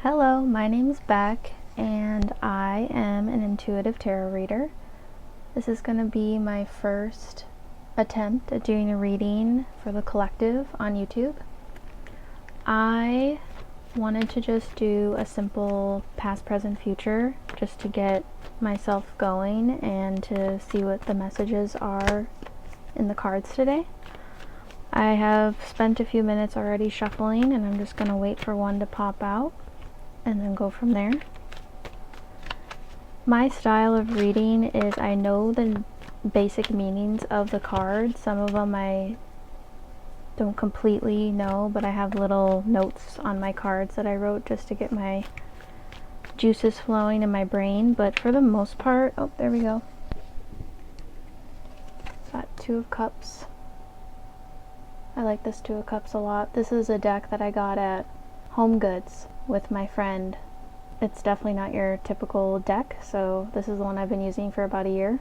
Hello, my name's Beck, and I am an intuitive tarot reader. This is going to be my first attempt at doing a reading for the collective on YouTube. I wanted to just do a simple past, present, future, just to get myself going and to see what the messages are in the cards today. I have spent a few minutes already shuffling, and I'm just going to wait for one to pop out and then go from there. My style of reading is I know the basic meanings of the cards. Some of them I don't completely know, but I have little notes on my cards that I wrote just to get my juices flowing in my brain. But for the most part, oh, there we go. Got Two of Cups. I like this Two of Cups a lot. This is a deck that I got at Home Goods with my friend. It's definitely not your typical deck, so this is the one I've been using for about a year.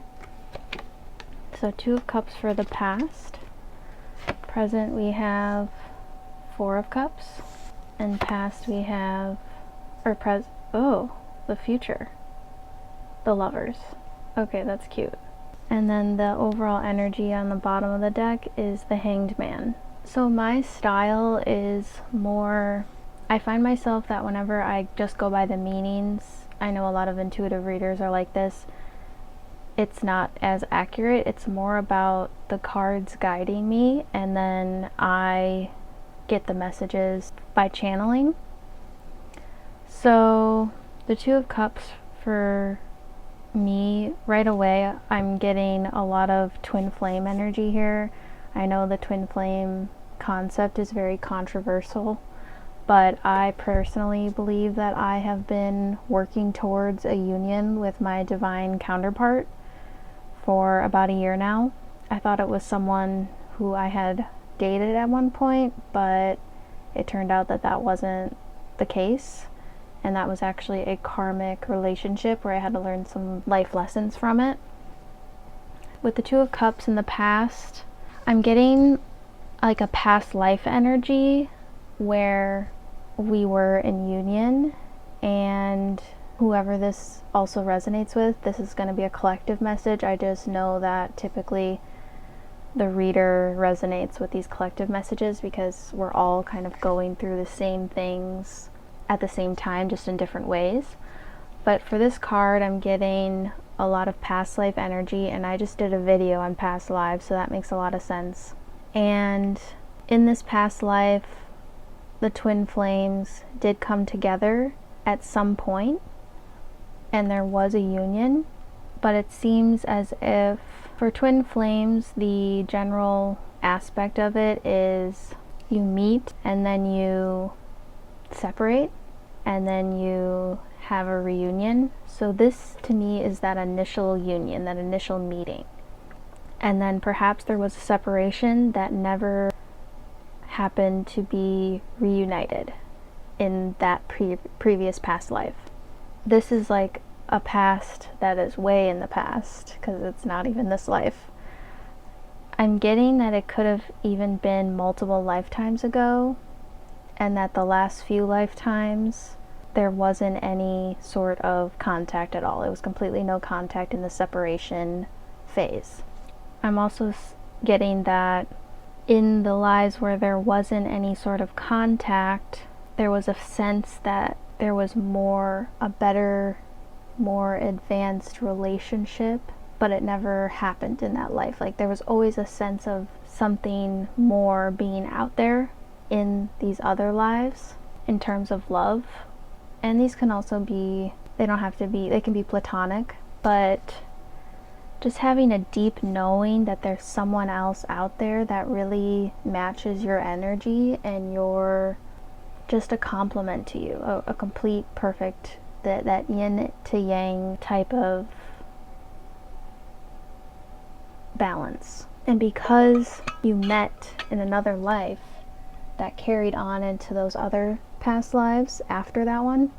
So Two of Cups for the past. Present we have Four of Cups, and past we have, the future. The Lovers. Okay, that's cute. And then the overall energy on the bottom of the deck is the Hanged Man. So my style is more, I find myself that whenever I just go by the meanings, I know a lot of intuitive readers are like this, it's not as accurate. It's more about the cards guiding me, and then I get the messages by channeling. So the Two of Cups for me, right away I'm getting a lot of twin flame energy here. I know the twin flame concept is very controversial, but I personally believe that I have been working towards a union with my divine counterpart for about a year now. I thought it was someone who I had dated at one point, but it turned out that that wasn't the case, and that was actually a karmic relationship where I had to learn some life lessons from it. With the Two of Cups in the past, I'm getting like a past life energy where we were in union, and whoever this also resonates with, this is going to be a collective message. I just know that typically the reader resonates with these collective messages because we're all kind of going through the same things at the same time, just in different ways. But for this card, I'm getting a lot of past life energy, and I just did a video on past lives, so that makes a lot of sense. And in this past life, the twin flames did come together at some point, and there was a union, but it seems as if for twin flames, the general aspect of it is you meet and then you separate and then you have a reunion. So this to me is that initial union, that initial meeting. And then perhaps there was a separation that never happened to be reunited in that previous past life. This is like a past that is way in the past, because it's not even this life. I'm getting that it could have even been multiple lifetimes ago, and that the last few lifetimes there wasn't any sort of contact at all. It was completely no contact in the separation phase. I'm also getting that in the lives where there wasn't any sort of contact, there was a sense that there was a better, more advanced relationship, but it never happened in that life. Like there was always a sense of something more being out there in these other lives in terms of love. And these can also be, they can be platonic, but just having a deep knowing that there's someone else out there that really matches your energy and you're just a complement to you, a complete, perfect, that yin to yang type of balance. And because you met in another life, that carried on into those other past lives after that one,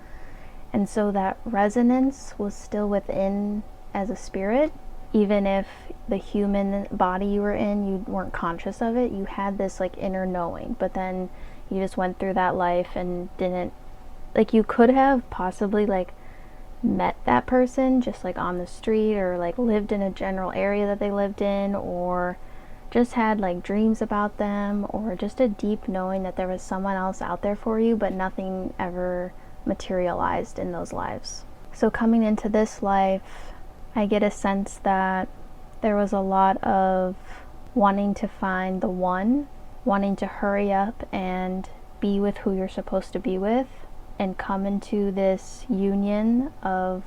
and so that resonance was still within as a spirit. Even if the human body you were in, you weren't conscious of it, you had this like inner knowing, but then you just went through that life and didn't like you could have possibly like met that person just like on the street, or like lived in a general area that they lived in, or just had like dreams about them, or just a deep knowing that there was someone else out there for you, but nothing ever materialized in those lives. So coming into this life, I get a sense that there was a lot of wanting to find the one, wanting to hurry up and be with who you're supposed to be with, and come into this union of,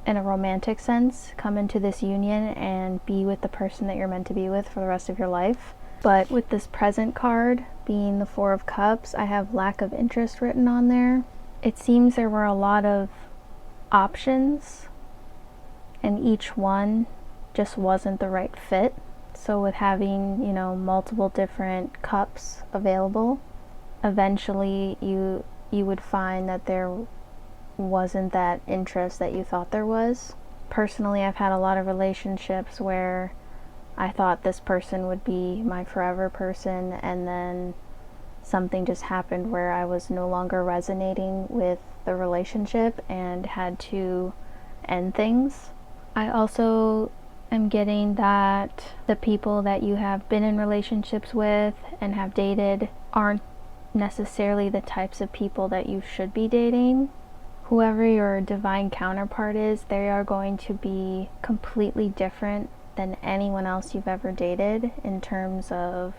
in a romantic sense, come into this union and be with the person that you're meant to be with for the rest of your life. But with this present card being the Four of Cups, I have lack of interest written on there. It seems there were a lot of options, and each one just wasn't the right fit. So with having, you know, multiple different cups available, eventually you would find that there wasn't that interest that you thought there was. Personally, I've had a lot of relationships where I thought this person would be my forever person, and then something just happened where I was no longer resonating with the relationship and had to end things. I also am getting that the people that you have been in relationships with and have dated aren't necessarily the types of people that you should be dating. Whoever your divine counterpart is, they are going to be completely different than anyone else you've ever dated in terms of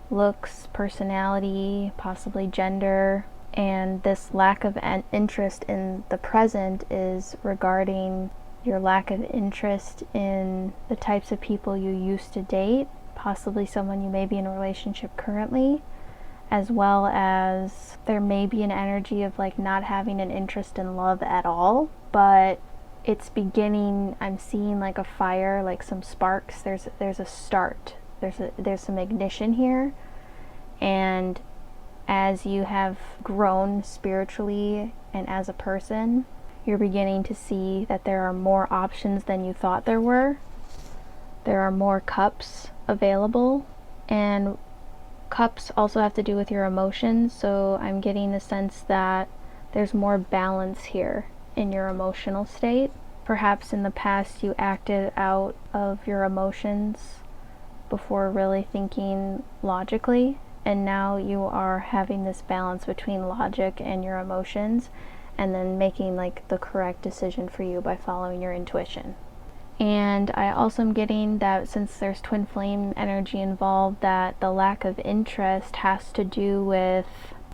looks, personality, possibly gender. And this lack of interest in the present is regarding your lack of interest in the types of people you used to date, possibly someone you may be in a relationship currently, as well as there may be an energy of like not having an interest in love at all, but it's beginning. I'm seeing like a fire, like some sparks. There's a start. There's some ignition here, and as you have grown spiritually and as a person, you're beginning to see that there are more options than you thought there were. There are more cups available, and cups also have to do with your emotions, so I'm getting the sense that there's more balance here in your emotional state. Perhaps in the past you acted out of your emotions before really thinking logically, and now you are having this balance between logic and your emotions, and then making like the correct decision for you by following your intuition. And I also am getting that since there's twin flame energy involved, that the lack of interest has to do with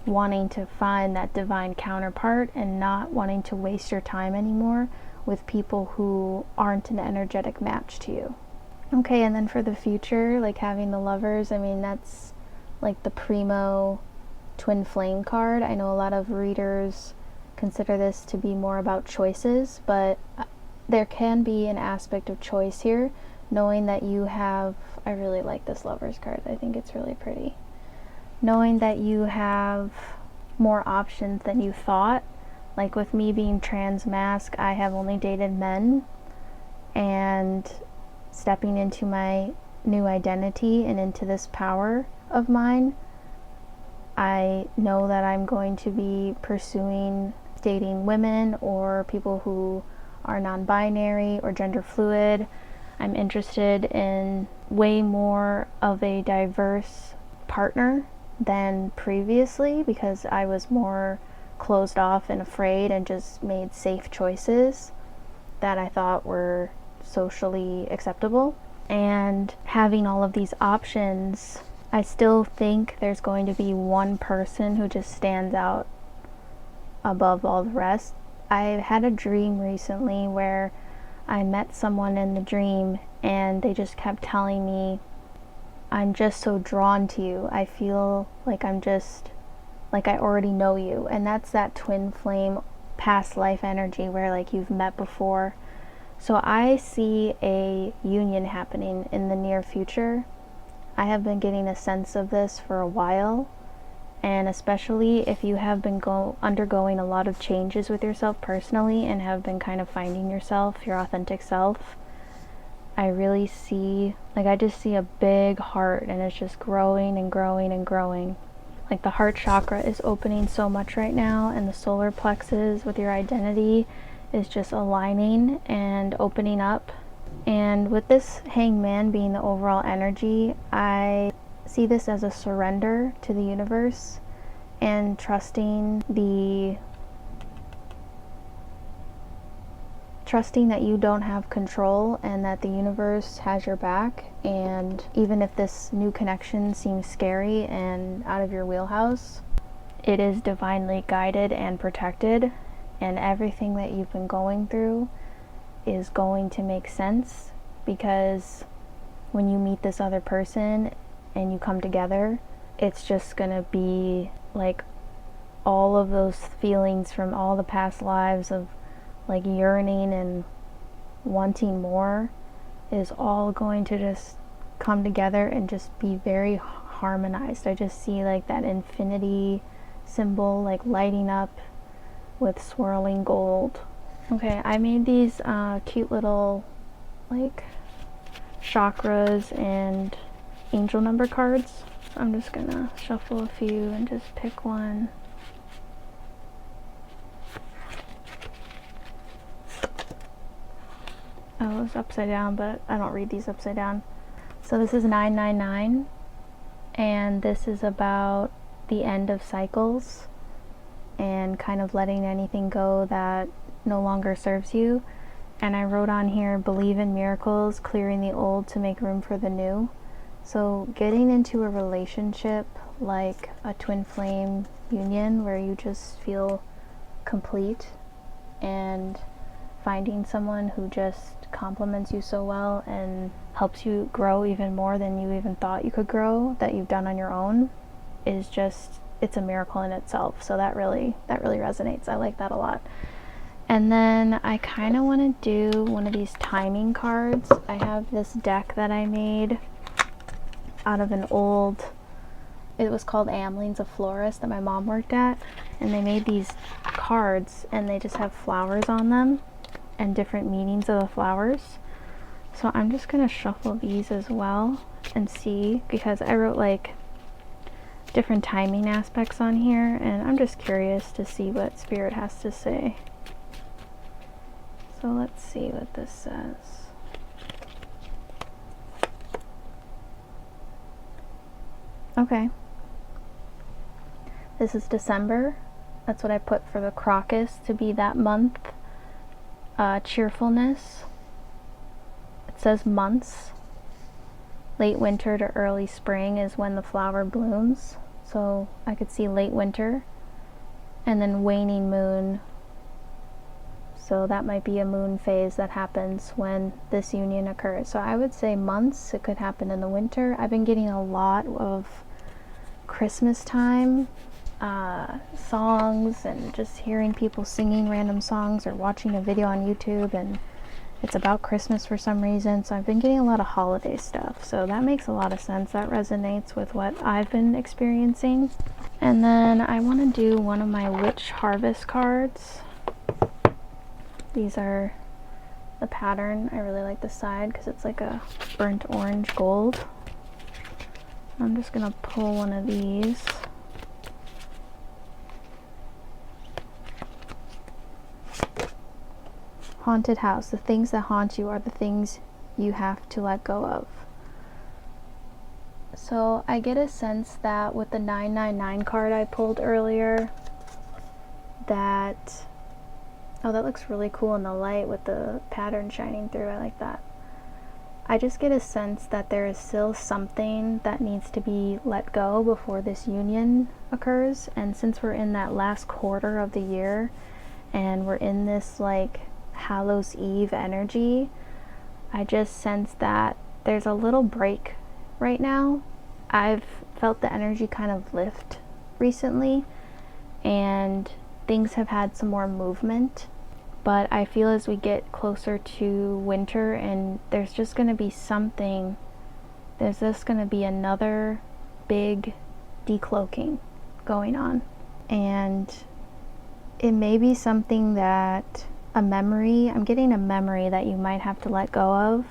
wanting to find that divine counterpart and not wanting to waste your time anymore with people who aren't an energetic match to you. Okay, and then for the future, like having the Lovers, I mean, that's like the primo twin flame card. I know a lot of readers consider this to be more about choices, but there can be an aspect of choice here, knowing that you have, I really like this Lovers card, I think it's really pretty. Knowing that you have more options than you thought. Like with me being trans masc, I have only dated men, and stepping into my new identity and into this power of mine, I know that I'm going to be pursuing dating women or people who are non-binary or gender fluid. I'm interested in way more of a diverse partner than previously, because I was more closed off and afraid and just made safe choices that I thought were socially acceptable. And having all of these options, I still think there's going to be one person who just stands out above all the rest. I had a dream recently where I met someone in the dream and they just kept telling me, I'm just so drawn to you. I feel like I'm just, like I already know you. And that's that twin flame past life energy where like you've met before. So I see a union happening in the near future. I have been getting a sense of this for a while, and especially if you have been undergoing a lot of changes with yourself personally and have been kind of finding yourself, your authentic self, I really see, like I just see a big heart, and it's just growing and growing and growing. like the heart chakra is opening so much right now, and the solar plexus with your identity is just aligning and opening up. And with this hangman being the overall energy, I see this as a surrender to the universe and trusting that you don't have control and that the universe has your back. And even if this new connection seems scary and out of your wheelhouse, it is divinely guided and protected, and everything that you've been going through is going to make sense, because when you meet this other person and you come together, it's just gonna be like all of those feelings from all the past lives of like yearning and wanting more is all going to just come together and just be very harmonized. I just see like that infinity symbol like lighting up with swirling gold. Okay, I made these cute little like chakras and angel number cards. So I'm just gonna shuffle a few and just pick one. Oh, it's upside down, but I don't read these upside down. So this is 999, and this is about the end of cycles and kind of letting anything go that no longer serves you. And I wrote on here, believe in miracles, clearing the old to make room for the new. So getting into a relationship like a twin flame union where you just feel complete, and finding someone who just complements you so well and helps you grow even more than you even thought you could grow, that you've done on your own, is just, it's a miracle in itself. So that really resonates. I like that a lot. And then I kind of want to do one of these timing cards. I have this deck that I made out of an old, it was called Ameline's a Florist that my mom worked at, and they made these cards and they just have flowers on them and different meanings of the flowers. So I'm just gonna shuffle these as well and see, because I wrote like different timing aspects on here, and I'm just curious to see what Spirit has to say. So let's see what this says. Okay. This is December. That's what I put for the crocus to be that month. Cheerfulness. It says months. Late winter to early spring is when the flower blooms. So I could see late winter. And then waning moon. So that might be a moon phase that happens when this union occurs. So I would say months. It could happen in the winter. I've been getting a lot of Christmas time songs, and just hearing people singing random songs or watching a video on YouTube, and it's about Christmas for some reason. So I've been getting a lot of holiday stuff. So that makes a lot of sense. That resonates with what I've been experiencing. And then I want to do one of my witch harvest cards. These are the pattern. I really like the side because it's like a burnt orange gold. I'm just gonna pull one of these. Haunted house. The things that haunt you are the things you have to let go of. So I get a sense that with the 999 card I pulled earlier, that, oh, that looks really cool in the light with the pattern shining through. I like that. I just get a sense that there is still something that needs to be let go before this union occurs. And since we're in that last quarter of the year and we're in this like Hallows Eve energy, I just sense that there's a little break right now. I've felt the energy kind of lift recently, and things have had some more movement. But I feel as we get closer to winter, and there's just going to be something, there's just going to be another big decloaking going on. And it may be something that, a memory, I'm getting a memory that you might have to let go of,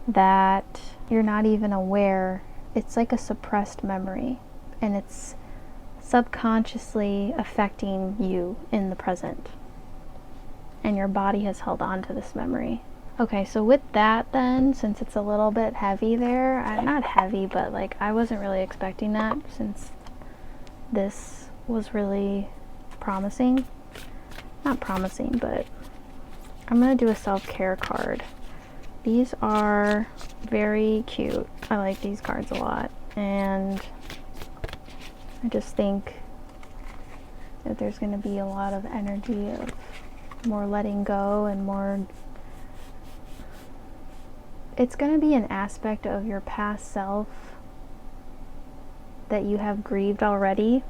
that you're not even aware. It's like a suppressed memory, and it's subconsciously affecting you in the present. And your body has held on to this memory. Okay, so with that then, since it's a little bit heavy there, not heavy, but like I wasn't really expecting that since this was really promising. Not promising, but I'm gonna do a self-care card. These are very cute. I like these cards a lot, and I just think that there's gonna be a lot of energy of more letting go and more. It's going to be an aspect of your past self that you have grieved already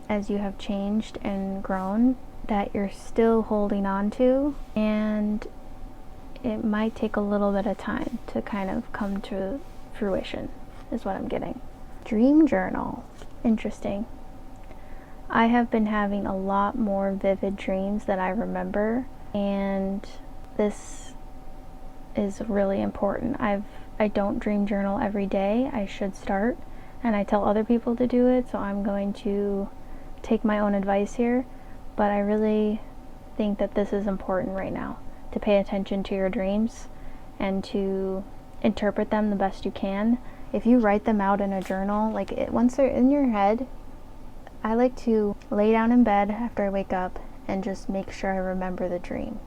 as you have changed and grown, that you're still holding on to, and it might take a little bit of time to kind of come to fruition, is what I'm getting. Dream journal. Interesting. I have been having a lot more vivid dreams that I remember, and this is really important. I don't dream journal every day. I should start, and I tell other people to do it, so I'm going to take my own advice here, but I really think that this is important right now, to pay attention to your dreams and to interpret them the best you can. If you write them out in a journal, like once they're in your head, I like to lay down in bed after I wake up and just make sure I remember the dream.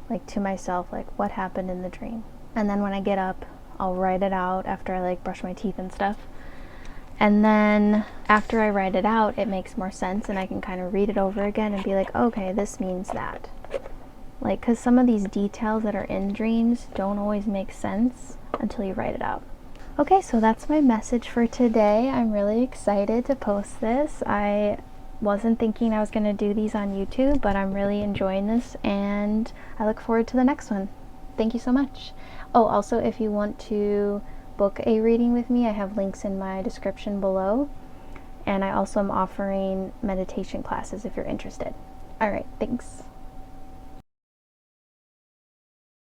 Like to myself, like what happened in the dream. And then when I get up, I'll write it out after I like brush my teeth and stuff. And then after I write it out, it makes more sense, and I can kind of read it over again and be like, okay, this means that. Like, because some of these details that are in dreams don't always make sense until you write it out. Okay, so that's my message for today. I'm really excited to post this. I wasn't thinking I was going to do these on YouTube, but I'm really enjoying this, and I look forward to the next one. Thank you so much. Oh, also, if you want to book a reading with me, I have links in my description below, and I also am offering meditation classes if you're interested. All right, thanks.